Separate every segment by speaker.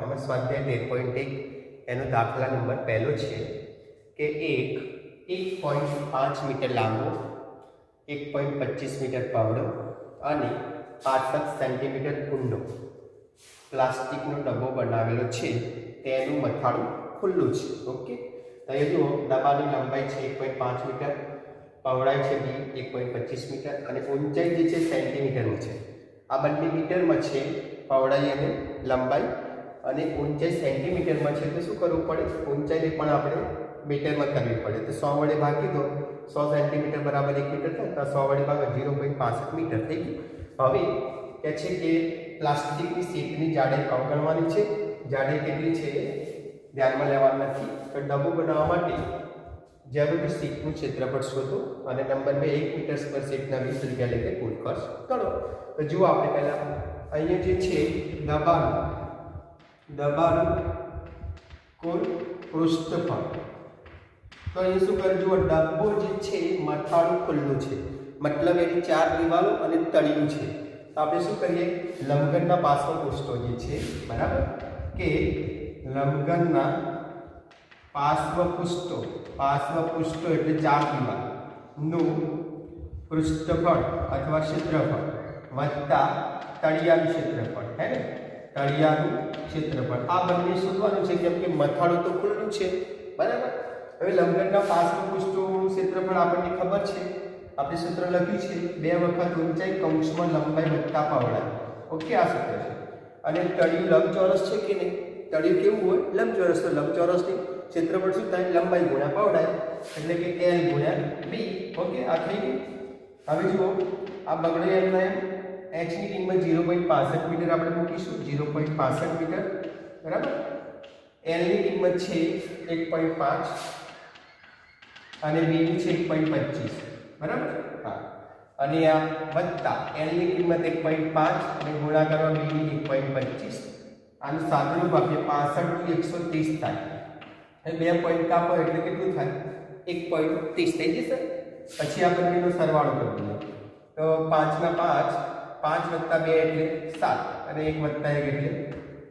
Speaker 1: એમાં સ્વાધ્યાય 13.1 એનો દાખલા નંબર પહેલો છે કે એક 1.5 મીટર લાંબો 1.25 મીટર પહોળો અને 65 સેન્ટીમીટર ઊંડો પ્લાસ્ટિકનો ડબ્બો બનાવેલો છે, તેનું મથાળું ખુલ્લું છે. ઓકે, તો એ જુઓ, ડબ્બાની લંબાઈ છે 1.5 મીટર, પહોળાઈ છે 1.25 મીટર અને ઊંચાઈ જે છે સેન્ટીમીટરમાં છે. આ બંને મીટરમાં છે, પહોળાઈ અને લંબાઈ, અને ઊંચાઈ સેન્ટીમીટરમાં છે. તો શું કરવું પડે? ઊંચાઈને પણ આપણે મીટરમાં કરવી પડે. તો 100 વડે ભાગી દો, 100 સેન્ટીમીટર બરાબર 1 મીટર થાય, તો 100 વડે ભાગો 0.65 મીટર થઈ ગયું. હવે કહે છે કે પ્લાસ્ટિકની શીટની જાડાઈ અવગણવાની છે. જાડાઈ કેટલી છે ધ્યાનમાં લેવાનું નથી. તો ડબ્બો બનાવવા માટે જરૂરી શીટનું ક્ષેત્રફળ શોધો અને નંબર 2 1 મીટર સ્ક્વેર શીટના 20 રૂપિયા લેખે કુલ ખર્ચ કરો. તો જુઓ, આપણે પહેલાં અહીંયા જે છે દબાણનું કુલ પૃષ્ઠફળ, તો અહીં શું કરે? જુઓ, ડબ્બો જે છે મથાળું ખુલ્લું છે, મતલબ એની 4 દિવાલો અને તળિયું છે. તો આપણે શું કરીએ? લંબઘનના પાર્શ્વપૃષ્ઠો જે છે, બરાબર, કે લંબઘનના પાર્શ્વપૃષ્ઠો એટલે 4 દિવાલનું પૃષ્ઠફળ અથવા ક્ષેત્રફળ વત્તા તળિયાનું ક્ષેત્રફળ, હે ને, તળિયાનું ક્ષેત્રફળ, આ બંને શોધવાનું છે કેમ કે મથાળું તો ખુલ્લું છે, બરાબર. હવે લંબઘનના પાર્શ્વપૃષ્ઠોનું ક્ષેત્રફળ આપણને ખબર છે, આપણે સૂત્ર લખ્યું છે 2 વખત ઊંચાઈ કૌંસમાં લંબાઈ વત્તા પહોળાઈ. ઓકે, આ સૂત્ર છે. અને તળિયું લંબચોરસ છે કે નહીં? તળિયું કેવું હોય? લંબચોરસ. તો લંબચોરસની ક્ષેત્રફળ શું થાય? લંબાઈ ગુણ્યા પહોળાઈ, એટલે કે L ગુણ્યા B. ઓકે, આ થઈ ગયું. હવે જુઓ, આ બગડે એમના એમ h ની કિંમત 0.65 મીટર આપણે મૂકીશું, 0.65 મીટર, બરાબર. L ની કિંમત છે 1.5 અને B ની છે 1.25, બરાબર. હા, અને આ વત્તા L ની કિંમત 1.5 અને ગુણાકારમાં B ની 1.25. આનું સાદુરૂપ આપીએ 65 થી 130 થાય. અને 2 પોઈન્ટ કાપો એટલે કેટલું થાય? 1.30 થઈ જશે. પછી આ બંનેનો સરવાળો કરી દઈએ. તો 5 ના 5, 5 વત્તા 2 એટલે 7 અને 1 વત્તા 1 એટલે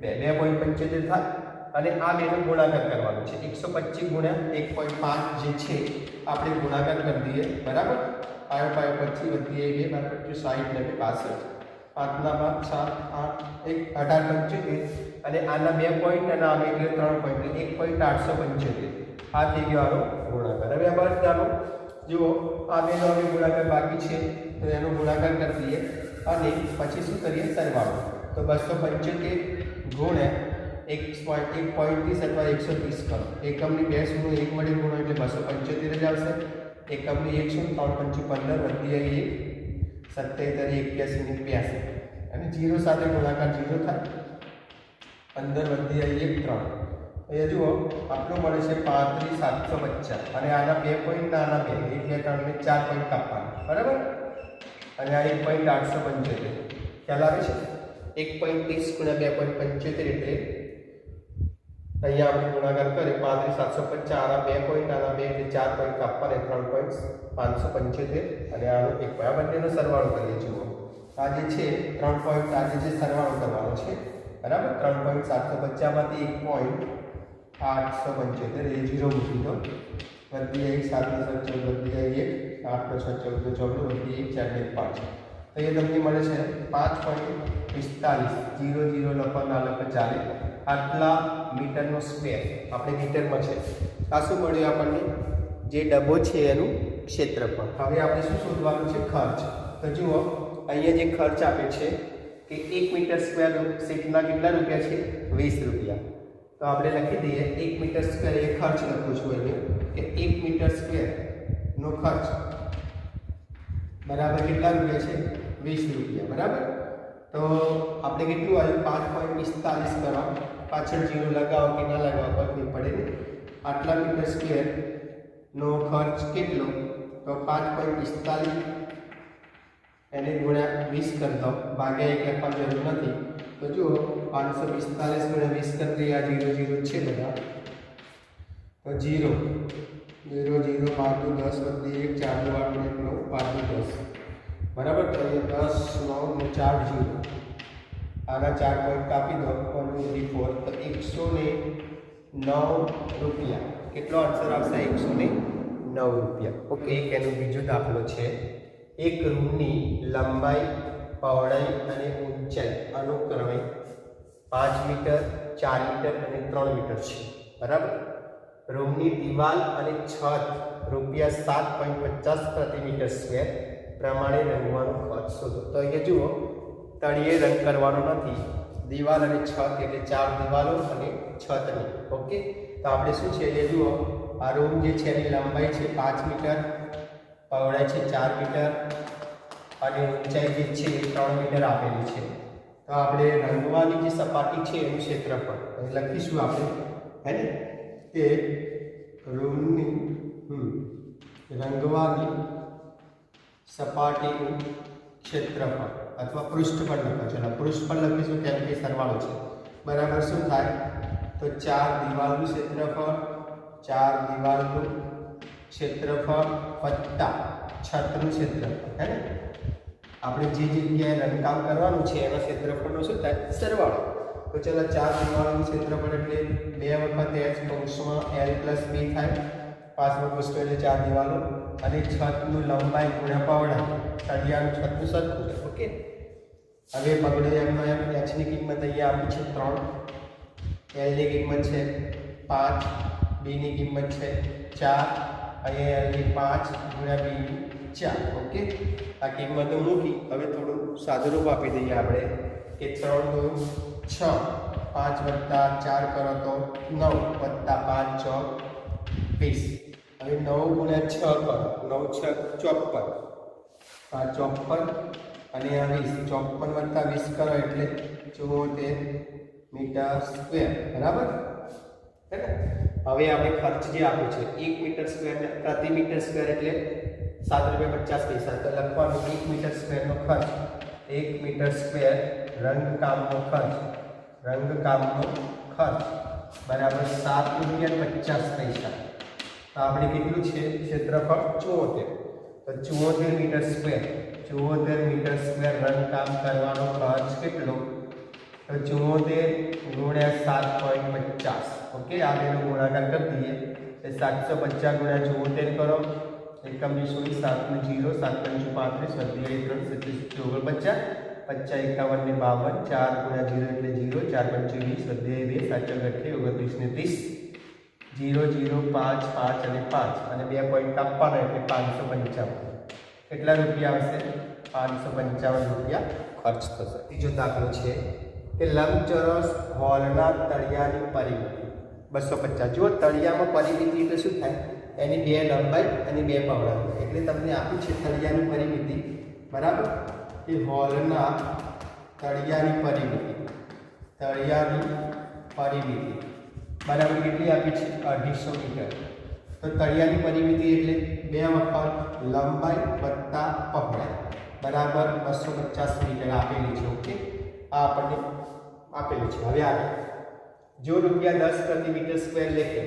Speaker 1: 2, 2.75 થાય. અને આ બેનો ગુણાકાર કરવાનો છે. 125 ગુણ્યા 1.5 જે છે આપણે ગુણાકાર કરી દઈએ, બરાબર. 5 5 25 વધી 2 12 60 ને 65, 5 ના 5 7 8 1 18 75 અને આના 2 પોઈન્ટ અને આ એટલે 3 પોઈન્ટ એટલે 1.875. આ થઈ ગયો આનો ગુણાકાર. હવે આ બસ જાણો, જુઓ, આ બેનો હવે ગુણાકાર બાકી છે, તો એનો ગુણાકાર કરી દઈએ અને પછી શું કરીએ? સરવાળો. તો 275 ગુણ્યા 1.30 અથવા 130 કરો. એકમની 2 શૂન્ય 1 વડે ગુણો એટલે 275 જ આવશે. એકમની 1 શૂન્ય 3 5 15 વધી 1 77 81 ને 82 અને 0 સાથે ગુણાકાર 0 થાય. 15 વધી 1 3. અહીંયા જુઓ, આપણું મળે છે 35750 અને આના 2 પોઈન્ટ આના 2 એટલે 3 ને 4 પોઈન્ટ કાપવાના, બરાબર. અને આ 1.875 ખ્યાલ આવે છે? 1.30 ગુણ્યા 2.75 એટલે અહીંયા આપણે ગુણાકાર કરીએ 35750, આના 2 પોઈન્ટ આના 2 એટલે 4 પોઈન્ટ કાપવાના, 3.575 અને આનો 1. આ બંનેનો સરવાળો કરીએ. જુઓ, આ જે છે 3 પોઈન્ટ, આ જે છે સરવાળો કરવાનો છે, બરાબર. 3.750 માંથી 1.875 એ 0 મૂકી દો, વધી 1 7 ને 14 વધી 1 8 ને 6 14 14 વધી 1 4 ને 5. તો એ તમને મળે છે 5.45. 0 0 લખવાના લખવા ચાલે. આટલા મીટરનો સ્ક્વેર આપણે મીટરમાં છે. આ શું મળ્યું આપણને? જે ડબ્બો છે એનું ક્ષેત્રફળ. હવે આપણે શું શોધવાનું છે? ખર્ચ. તો જુઓ, અહીંયા જે ખર્ચ આપે છે કે 1 મીટર સ્ક્વેર શીટના કેટલા રૂપિયા છે? 20 રૂપિયા. તો આપણે લખી દઈએ 1 મીટર સ્ક્વેર એ ખર્ચ લખું છું અહીંયા કે 1 મીટર સ્ક્વેરનો ખર્ચ બરાબર કેટલા રૂપિયા છે? 20 રૂપિયા, બરાબર. તો આપણે કેટલું આવ્યું? 5.45 કરો. પાછળ 0 લગાવો કે ના લગાવો કોઈ પડે નહીં. આટલા મીટર સ્ક્વેરનો ખર્ચ કેટલો? તો 5.45 એને ગુણ્યા 20 કરી દો, ભાગ્યા 1 આપવા જરૂર નથી. તો જુઓ, 545 ગુણ્યા 20 કરી દઈએ. આ 0 0 છે બધા, તો 0 0 0 5 10 વધી 1 4 8 9 5 10, બરાબર. તો અહીંયા 10 9 4 0 આના 4 પોઈન્ટ કાપી દો 1 2 3 4 તો 109 રૂપિયા. કેટલો આન્સર આવશે? 109 રૂપિયા. ઓકે, એક એનો બીજો દાખલો છે. એક રૂમની લંબાઈ, પહોળાઈ અને ઊંચાઈ અનુક્રમે 5 મીટર, 4 મીટર અને 3 મીટર છે. બરાબર. રૂમની દિવાલ અને છત રૂપિયા 7.50 પ્રતિ મીટર સ્ક્વેર પ્રમાણે રંગવાનો ખર્ચ શોધો. તો અહીંયા જુઓ, તળિયે રંગ કરવાનો નથી. દિવાલ અને છત એટલે 4 દિવાલો અને છતની. ઓકે, તો આપણે શું છે એ જુઓ, આ રૂમ જે છે એની લંબાઈ છે 5 મીટર, પહોળાઈ છે 4 મીટર અને ઊંચાઈ જે છે એ 3 મીટર આપેલી છે. તો આપણે રંગવાની જે સપાટી છે એનું ક્ષેત્રફળ લખીશું આપણે, હે ને, કે રૂમની રંગવાની સપાટીનું ક્ષેત્રફળ અથવા પૃષ્ઠફળ લખો. ચલો પૃષ્ઠફળ લખીશું કેમ કે સરવાળો છે. બરાબર. શું થાય? તો 4 દિવાલનું ક્ષેત્રફળ, 4 દિવાલનું ક્ષેત્રફળ વત્તા છતનું ક્ષેત્રફળ, હે ને. આપણે જે જગ્યાએ રંગકામ કરવાનું છે એના ક્ષેત્રફળનો શું થાય? સરવાળો. તો ચલો 4 દિવાલનું ક્ષેત્રફળ એટલે 2 વખત h કૌંસમાં l + b થાય. 5મો કોષ્ટક એટલે 4 દિવાલો અને છતનું લંબાઈ ગુણ્યા પહોળાઈ, તળિયાનું છતનું સરખું. ઓકે, હવે પગડો એમનો એમ. h ની કિંમત અહીંયા આપી છે 3, l ની કિંમત છે 5, b ની કિંમત છે 4, અહીંયા l ની 5 ગુણ્યા b ની 4. ઓકે, આ કિંમતો મૂકી હવે થોડું સાદુરૂપ આપી દઈએ આપણે કે 3 × 6, 5 + 4 કરો તો 9 + 5 = 20. હવે 9 × 6 કરો, 9 × 6 = 54, આ 54 અને આ 20, 54 + 20 કરો એટલે 74 મીટર સ્ક્વેર. બરાબર, હે ને. હવે આપણે ખર્ચ જે આપ્યો છે 1 મીટર સ્ક્વેર પ્રતિ મીટર સ્ક્વેર એટલે 7.50 રૂપિયા. તો લખવાનું 1 મીટર સ્ક્વેરનો ખર્ચ, 1 મીટર સ્ક્વેર રંગકામનો ખર્ચ બરાબર 7.50 રૂપિયા. તો આપણે કેટલું છે ક્ષેત્રફળ? 74. તો 74 મીટર સ્ક્વેર, 74 મીટર સ્ક્વેર રંગકામ કરવાનો ખર્ચ કેટલો? તો 74 × 7.50. ઓકે, આ બેનો ગુણાકાર કરી દઈએ એટલે 750 × 74 કરો. એકમ ની 7 નું 0, 7 × 35, 3 50, 50 51 ને 52, 4 × 0 એટલે 0, 4 × 20, 2 7 28, 29 ને 30, 0 0 5 5 અને 5 અને 2 પોઈન્ટ કાપવાના એટલે 555. કેટલા રૂપિયા આવશે? 555 રૂપિયા ખર્ચ થશે. ત્રીજો દાખલો છે કે લંબચોરસ હોલના તળિયાની પરિમિતિ 250. જો તળિયામાં પરિમિતિ એટલે શું થાય? એની 2 લંબાઈ અને 2 પહોળાઈ. એટલે તમને આપી છે તળિયાની પરિમિતિ. બરાબર, એ હોલના તળિયાની પરિમિતિ બરાબર કેટલી આપી છે? 250 મીટર. તો તળિયાની પરિમિતિ એટલે 2 વખત લંબાઈ વત્તા પહોળાઈ બરાબર 250 મીટર આપેલી છે. ઓકે, આ આપણને આપેલું છે. હવે આગળ જો રૂપિયા 10 પ્રતિ મીટર સ્ક્વેર લેખે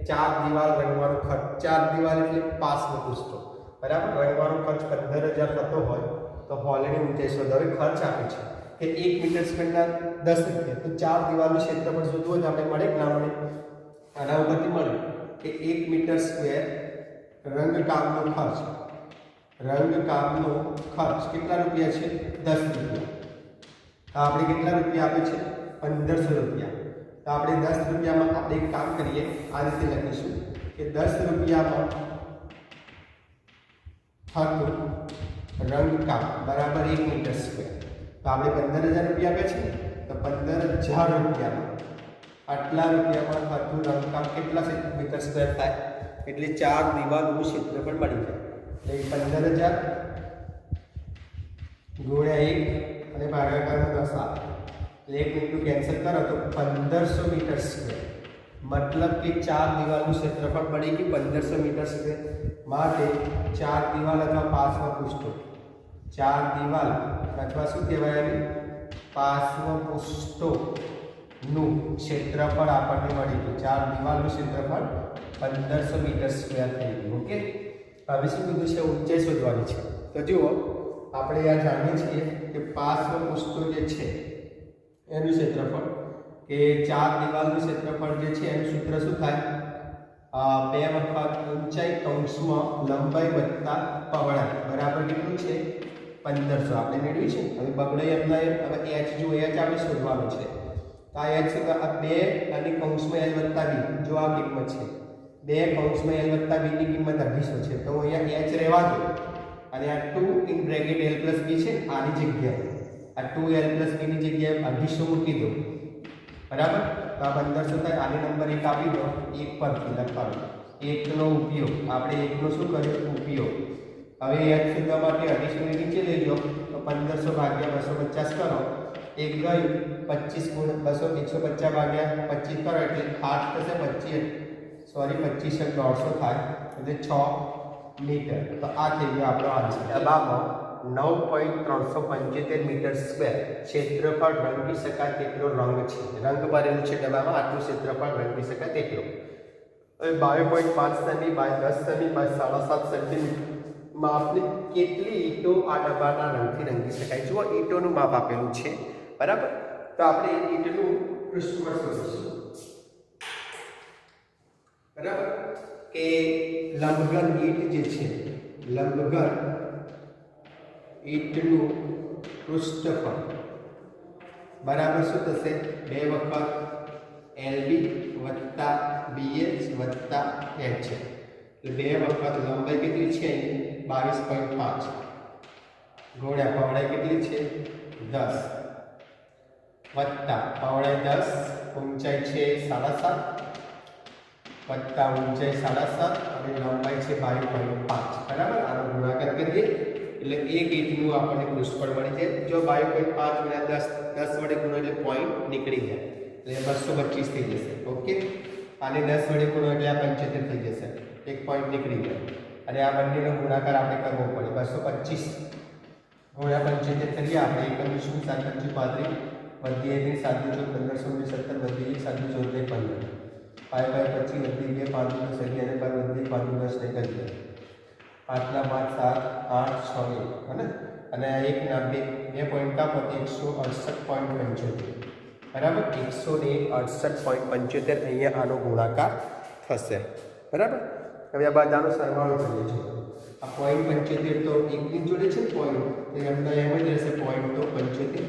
Speaker 1: 4 દિવાલ રંગવાનો ખર્ચ, 4 દિવાલ એટલે 5મો પુષ્ટો બરાબર, રંગવાનો ખર્ચ 15000 થતો હોય તો હોલની ઊંચાઈ શોધો. હવે ખર્ચ આપે છે કે 1 મીટર સ્ક્વેરના 10 રૂપિયા. તો 4 દિવાલનું ક્ષેત્રફળ શોધવું હોય તો આપણે મળે કે ના મળે? આના ઉપરથી મળે કે 1 મીટર સ્ક્વેર રંગકામનો ખર્ચ કેટલા રૂપિયા છે? 10 રૂપિયા. તો આપણે કેટલા રૂપિયા આપે છે? 1500 રૂપિયા. તો આપણે 10 રૂપિયામાં આપણે એક કામ કરીએ, આ રીતે લખીશું કે 10 રૂપિયામાં થતું રંગકામ બરાબર 1 મીટર સ્ક્વેર. તો આપણે 15000 રૂપિયા આપે છે, તો 15000 રૂપિયામાં આટલા રૂપિયામાં થતું રંગકામ કેટલા મીટર સ્ક્વેર થાય? એટલે 4 દિવાલોનું ક્ષેત્રફળ મળી જાય. એટલે 15000 ગુણ્યા 1 અને ભાગાકારમાં 10 આવે. એટલે 1 મિનિટનું કેન્સલ કરો તો 1500 મીટર સ્ક્વેર. મતલબ કે 4 દિવાલનું ક્ષેત્રફળ મળી ગયું 1500 મીટર સ્ક્વેર. માટે 4 દિવાલ અથવા 5મો પુષ્ટો, 4 દિવાલ અથવા શું કહેવાય એને? 5મો પુષ્ટોનું ક્ષેત્રફળ આપણને મળી ગયું. 4 દિવાલનું ક્ષેત્રફળ 1500 મીટર સ્ક્વેર થઈ ગયું. ઓકે, હવે શું કીધું છે? ઊંચાઈ શોધવાની છે. તો જુઓ, આપણે આ જાણીએ છીએ કે 5મો પુષ્ટો જે છે એનું ક્ષેત્રફળ કે 4 દિવાલનું ક્ષેત્રફળ જે છે એનું સૂત્ર શું થાય? 2 વખત ઊંચાઈ કૌંસમાં લંબાઈ વત્તા પહોળાઈ બરાબર કેટલું છે? 1500 આપણે મેળવી છે. હવે પહોળાઈ એમના હવે h જો h આપણે શોધવાનું છે. તો આ h આ 2 અને કૌંસમાં l વત્તા b જો આ કિંમત છે 2 કૌંસમાં l વત્તા b ની કિંમત 250 છે. તો અહીંયા h રહેવા દો અને આ 2 in bracket l plus b છે આની જગ્યાએ આ 2l પ્લસ b ની જગ્યાએ 250 મૂકી દો બરાબર. તો આ 1500 થાય. આની નંબર 1 આપી દો 1 પરથી લખવાનું 1 નો ઉપયોગ આપણે 1 નો શું કર્યો? ઉપયોગ. હવે h શોધવા માટે 250 ની નીચે લઈ લો તો 1500 ભાગ્યા 250 કરો 1 ગયું 25 ગુણ 200 150 ભાગ્યા 25 કરો એટલે 8 થશે 25 સોરી 25 150 થાય એટલે 6 મીટર. તો આ થઈ ગયો આપણો આન્સર. દબામાં 9.375 મીટર સ્ક્વેર ક્ષેત્રફળ રંગી શકાય તેટલો રંગ છે. રંગ ભરેલું છે ડબ્બામાં આટલું ક્ષેત્રફળ રંગી શકાય તેટલું. હવે 22.5 સેમી બાય 10 સેમી બાય 7.5 સેન્ટીમીટર માપની કેટલી ઈંટો આ ડબ્બાના રંગથી રંગી શકાય? જુઓ ઈંટોનું માપ આપેલું છે બરાબર. તો આપણે ઈંટનું પૃષ્ઠફળ શોધીશું બરાબર કે લંબઘન ઈંટ જે છે લંબઘન ઈંટનું પૃષ્ઠફળ બરાબર શું થશે? 2 વખત LB વત્તા BH વત્તા H એટલે 2 વખત લંબાઈ કેટલી છે? 22.5 ગુણ્યા પહોળાઈ કેટલી છે? 10 વત્તા પહોળાઈ 10 ઊંચાઈ છે 7.5 વત્તા ઊંચાઈ 7.5 અને લંબાઈ છે 22.5 બરાબર. આનો ગુણાકાર કરીએ એટલે એક ઈંટનું આપણને પૃષ્ઠફળ મળી જાય. જો 22.5 ગુણ્યા 10 વડે ગુણો એટલે પોઈન્ટ નીકળી જાય એટલે 225 થઈ જશે. ઓકે. આને 10 વડે ગુણો એટલે આ 75 થઈ જશે. એક પોઈન્ટ નીકળી જાય અને આ બંનેનો ગુણાકાર આપણે કરવો પડે. 225 ગુણ્યા 75 કરીએ આપણે એકમ શું 735 વધી 1 7 1517 વધી 7 14 15 5 બાય 25 વધી 2 5 10 11 બાર વધી 5 10 ને કરીએ 5 ના 5 7 8 6 1 હે અને 1 ના 2 પોઈન્ટ કાપો 168.75 બરાબર. 168.75 અહીંયા આનો ગુણાકાર થશે બરાબર. હવે આ બધાનો સરવાળો કરીએ છીએ. આ પોઈન્ટ 75 તો એકની જોડે છે પોઈન્ટ એ એમના એમ જ રહેશે પોઈન્ટ તો 75.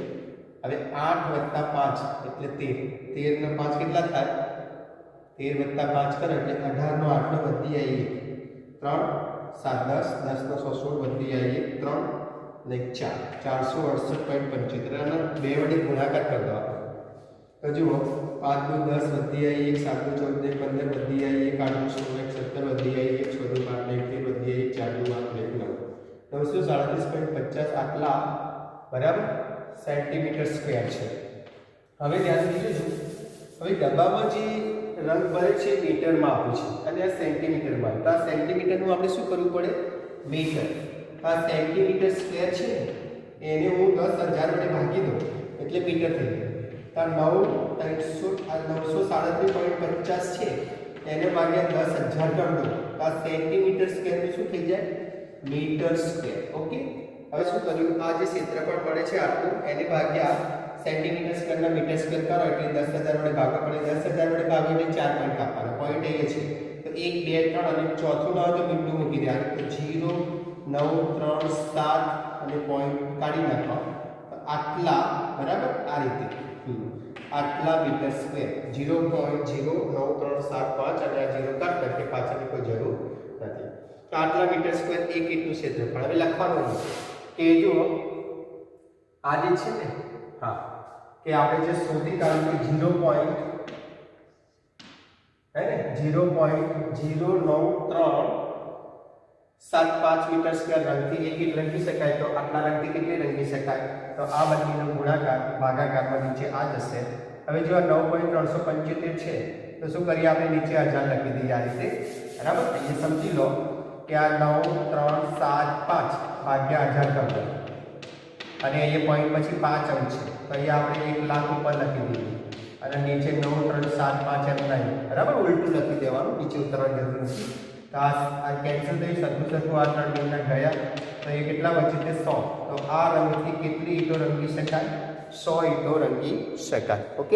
Speaker 1: હવે 8 વત્તા 5 એટલે 13 13 ના 5 કેટલા થાય? 13 વત્તા 5 કરો એટલે 18 નો 8 નો વધી આવી 3 7 10 10 નો 16 વધી આવી 3 ને 4 468.75 અને 2 વડે ગુણાકાર કરી દો. તો જુઓ 5 દુ 10 વધી આવી 7 દુ 14 15 વધી આવી 8 દુ 16 17 વધી આવી 6 દુ 12 19 વધી આવી 4 દુ 8 9 937.50 આટલા બરાબર સેન્ટીમીટર સ્ક્વેર છે. હવે ધ્યાનથી જોજો. હવે ડબ્બામાં જે રંગ ભરે છે મીટરમાં આપ્યું છે અને આ સેન્ટીમીટરમાં. તો આ સેન્ટીમીટરનું આપણે શું કરવું પડે? મીટર. આ સેન્ટીમીટર સ્ક્વેર છે એને હું 10,000 વડે ભાગી દઉં એટલે મીટર થઈ જાય. તો 937.50 છે એને ભાગ્યા 10,000 કરી દો તો આ સેન્ટીમીટર સ્ક્વેરનું શું થઈ જાય? Metre square. ઓકે. હવે શું કર્યું? આ જે ક્ષેત્રફળ પડે છે આટલું એને ભાગ્યા સેન્ટીમીટર સ્ક્વેરના મીટર સ્ક્વેર કરો એટલે 10,000 વડે ભાગવા પડે. 10,000 વડે ભાગો એટલે 4 પોઈન્ટ કાપવાના. પોઈન્ટ એ છે તો 1 2 3 અને ચોથું ના હોય તો બિંદુ મૂકી દેવાનું. તો 0 9 3 7 અને પોઈન્ટ કાઢી નાખો આટલા બરાબર. આ રીતે આટલા મીટર સ્ક્વેર 0.09375 અને આ 0 કાઢ નાખીએ પાછળની કોઈ જરૂર નથી. તો આટલા મીટર સ્ક્વેર એક ઈંટનું ક્ષેત્રફળ. હવે લખવાનું કે જો આ જે છે ને હા કે આપણે જે શોધી કાઢ્યું કે 0.09375 મીટર સ્ક્વેર રંગથી એક ઈંટ રંગી શકાય. તો આટલા રંગથી કેટલી રંગી શકાય? તો આ બંનેનો ગુણાકાર ભાગાકારમાં નીચે આ જશે. હવે જો આ 9.375 છે તો શું કરીએ આપણે? નીચે 1000 લખી દઈએ આ રીતે બરાબર. અહીંયા સમજી લો કે આ 9375 ભાગ્યા 1000 કરી દો અને અહીંયા પોઈન્ટ પછી 5 અંક છે તો અહીંયા આપણે 1 લાખ ઉપર લખી દઈએ અને નીચે 9375 એમ નહીં બરાબર. ઉલટું લખી દેવાનું, નીચે ઉતરવાની જરૂર નથી. તો આ કેન્સલ થઈ સરખું આ 3 મહિના ગયા તો એ કેટલા વચ્ચે તે 100. તો આ રંગથી કેટલી ઈંટો રંગી શકાય? 100 ઈંટો રંગી શકાય. ઓકે.